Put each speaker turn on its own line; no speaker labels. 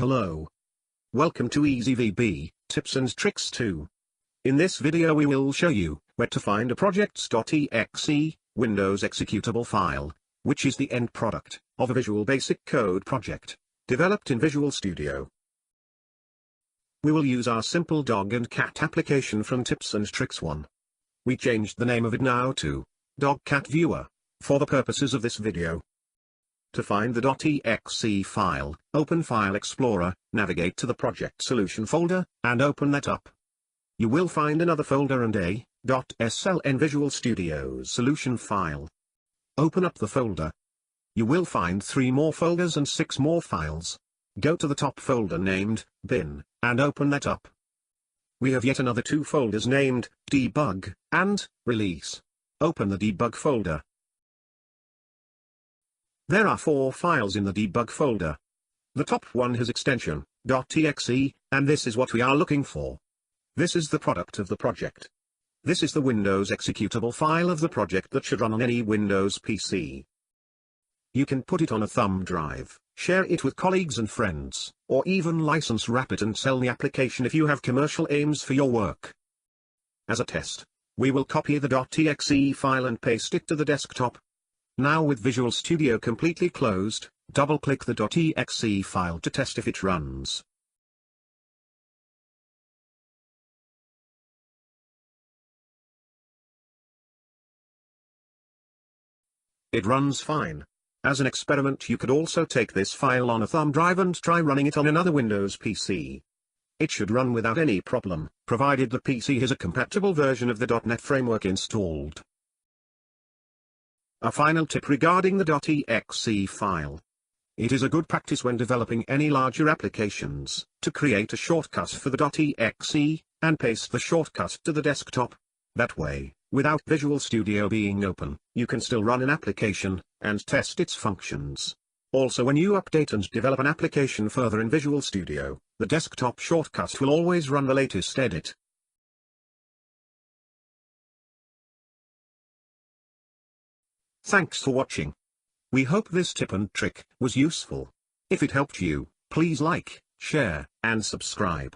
Hello. Welcome to EasyVB, Tips and Tricks 2. In this video we will show you where to find a projects.exe, Windows executable file, which is the end product of a Visual Basic Code project, developed in Visual Studio. We will use our simple dog and cat application from Tips and Tricks 1. We changed the name of it now to Dog Cat Viewer, for the purposes of this video. To find the .exe file, open File Explorer, navigate to the Project Solution folder, and open that up. You will find another folder and a .sln Visual Studio's solution file. Open up the folder. You will find 3 more folders and 6 more files. Go to the top folder named bin, and open that up. We have yet another 2 folders named debug and release. Open the debug folder. There are 4 files in the debug folder. The top one has extension .exe, and this is what we are looking for. This is the product of the project. This is the Windows executable file of the project that should run on any Windows PC. You can put it on a thumb drive, share it with colleagues and friends, or even license wrap it and sell the application if you have commercial aims for your work. As a test, we will copy the .exe file and paste it to the desktop. Now with Visual Studio completely closed, double-click the .exe file to test if it runs. It runs fine. As an experiment, you could also take this file on a thumb drive and try running it on another Windows PC. It should run without any problem, provided the PC has a compatible version of the .NET framework installed. A final tip regarding the .exe file. It is a good practice when developing any larger applications, to create a shortcut for the .exe, and paste the shortcut to the desktop. That way, without Visual Studio being open, you can still run an application, and test its functions. Also, when you update and develop an application further in Visual Studio, the desktop shortcut will always run the latest edit. Thanks for watching. We hope this tip and trick was useful. If it helped you, please like, share, and subscribe.